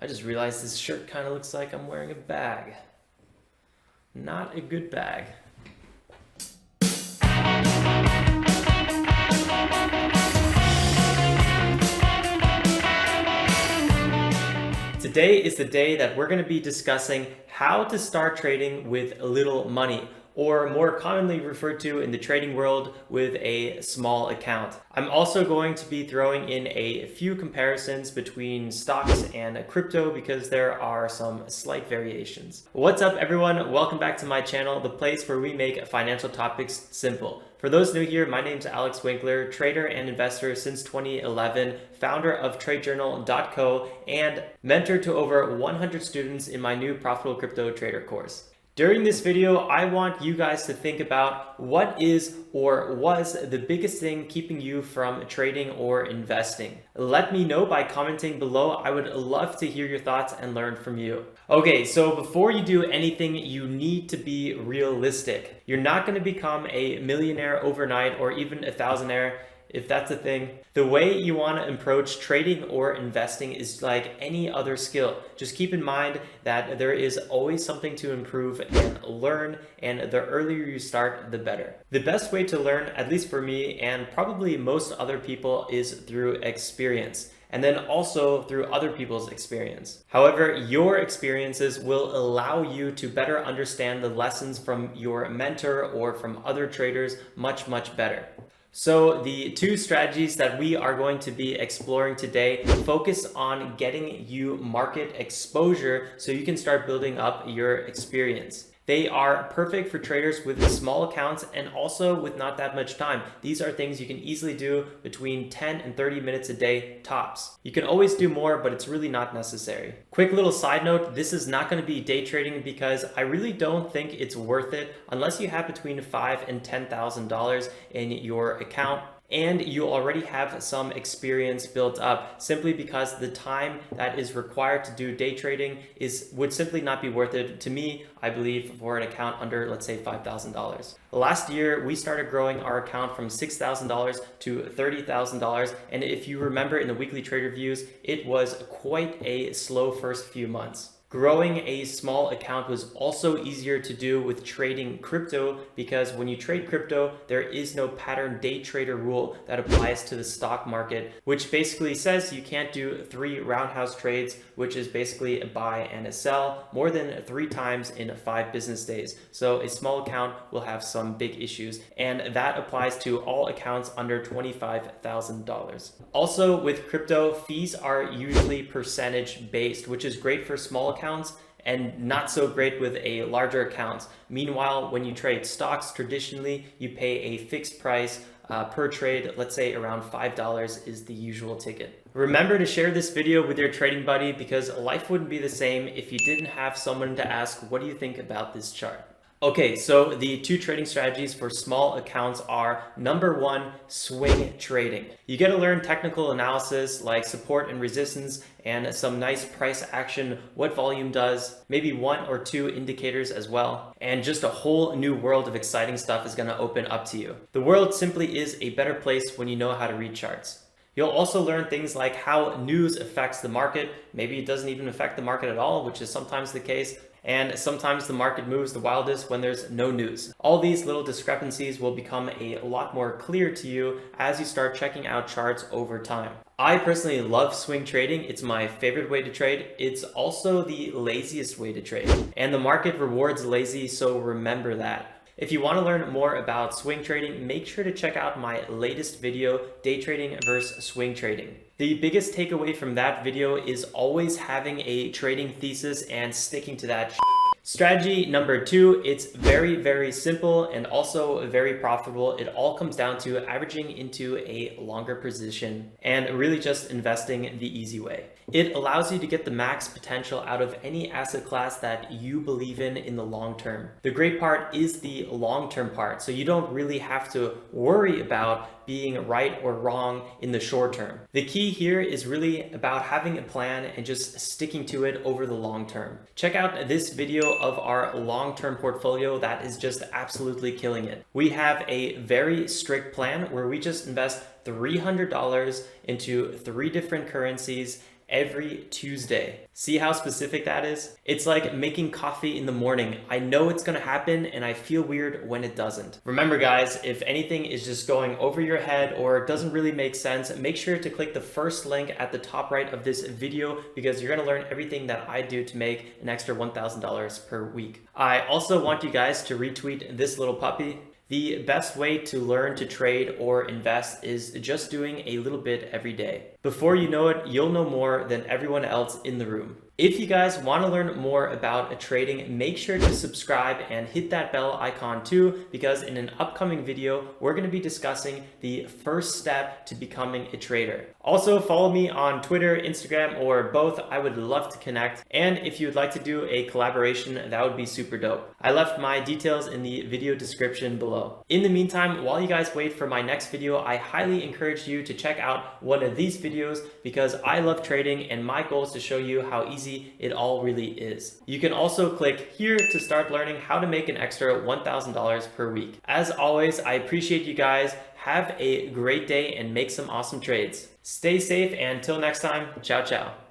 I just realized this shirt kind of looks like I'm wearing a bag. Not a good bag. Today is the day that we're going to be discussing how to start trading with little money, or more commonly referred to in the trading world with a small account. I'm also going to be throwing in a few comparisons between stocks and crypto because there are some slight variations. What's up everyone? Welcome back to my channel, the place where we make financial topics simple. For those new here, my name is Alex Winkler, trader and investor since 2011, founder of TradeJournal.co, and mentor to over 100 students in my new Profitable Crypto Trader course. During this video, I want you guys to think about what is or was the biggest thing keeping you from trading or investing. Let me know by commenting below. I would love to hear your thoughts and learn from you. Okay, so before you do anything, you need to be realistic. You're not going to become a millionaire overnight or even a thousandaire, if that's a thing. The way you want to approach trading or investing is like any other skill. Just keep in mind that there is always something to improve and learn, and the earlier you start, the better. The best way to learn, at least for me and probably most other people, is through experience, and then also through other people's experience. However, your experiences will allow you to better understand the lessons from your mentor or from other traders much better. So the two strategies that we are going to be exploring today focus on getting you market exposure so you can start building up your experience. They are perfect for traders with small accounts and also with not that much time. These are things you can easily do between 10 and 30 minutes a day tops. You can always do more, but it's really not necessary. Quick little side note, this is not going to be day trading because I really don't think it's worth it unless you have between $5,000 and $10,000 in your account and you already have some experience built up, simply because the time that is required to do day trading would simply not be worth it to me, I believe, for an account under, let's say, $5,000. Last year, we started growing our account from $6,000 to $30,000. And if you remember in the weekly trade reviews, it was quite a slow first few months. Growing a small account was also easier to do with trading crypto because when you trade crypto, there is no pattern day trader rule that applies to the stock market, which basically says you can't do 3 roundhouse trades, which is basically a buy and a sell, more than 3 times in 5 business days. So a small account will have some big issues, and that applies to all accounts under $25,000. Also, with crypto, fees are usually percentage based, which is great for small accounts and not so great with a larger accounts. Meanwhile, when you trade stocks, traditionally you pay a fixed price per trade. Let's say around $5 is the usual ticket. Remember to share this video with your trading buddy because life wouldn't be the same if you didn't have someone to ask, what do you think about this chart? Okay, so the 2 trading strategies for small accounts are: number 1, swing trading. You get to learn technical analysis like support and resistance and some nice price action, what volume does, maybe 1 or 2 indicators as well. And just a whole new world of exciting stuff is going to open up to you. The world simply is a better place when you know how to read charts. You'll also learn things like how news affects the market. Maybe it doesn't even affect the market at all, which is sometimes the case. And sometimes the market moves the wildest when there's no news. All these little discrepancies will become a lot more clear to you as you start checking out charts over time. I personally love swing trading. It's my favorite way to trade. It's also the laziest way to trade. And the market rewards lazy, so remember that. If you want to learn more about swing trading, make sure to check out my latest video, Day Trading versus Swing Trading. The biggest takeaway from that video is always having a trading thesis and sticking to that. Strategy number 2, it's very simple and also very profitable. It all comes down to averaging into a longer position and really just investing the easy way. It allows you to get the max potential out of any asset class that you believe in the long term. The great part is the long-term part, so you don't really have to worry about being right or wrong in the short term. The key here is really about having a plan and just sticking to it over the long term. Check out this video of our long-term portfolio that is just absolutely killing it. We have a very strict plan where we just invest $300 into 3 different currencies every Tuesday. See how specific that is? It's like making coffee in the morning. I know it's gonna happen and I feel weird when it doesn't. Remember guys, if anything is just going over your head or doesn't really make sense, make sure to click the first link at the top right of this video because you're gonna learn everything that I do to make an extra $1,000 per week. I also want you guys to retweet this little puppy. The best way to learn to trade or invest is just doing a little bit every day. Before you know it, you'll know more than everyone else in the room. If you guys want to learn more about trading, make sure to subscribe and hit that bell icon too, because in an upcoming video, we're going to be discussing the first step to becoming a trader. Also, follow me on Twitter, Instagram, or both. I would love to connect. And if you would like to do a collaboration, that would be super dope. I left my details in the video description below. In the meantime, while you guys wait for my next video, I highly encourage you to check out one of these videos because I love trading and my goal is to show you how easy it all really is. You can also click here to start learning how to make an extra $1,000 per week. As always, I appreciate you guys. Have a great day and make some awesome trades. Stay safe and until next time, ciao ciao.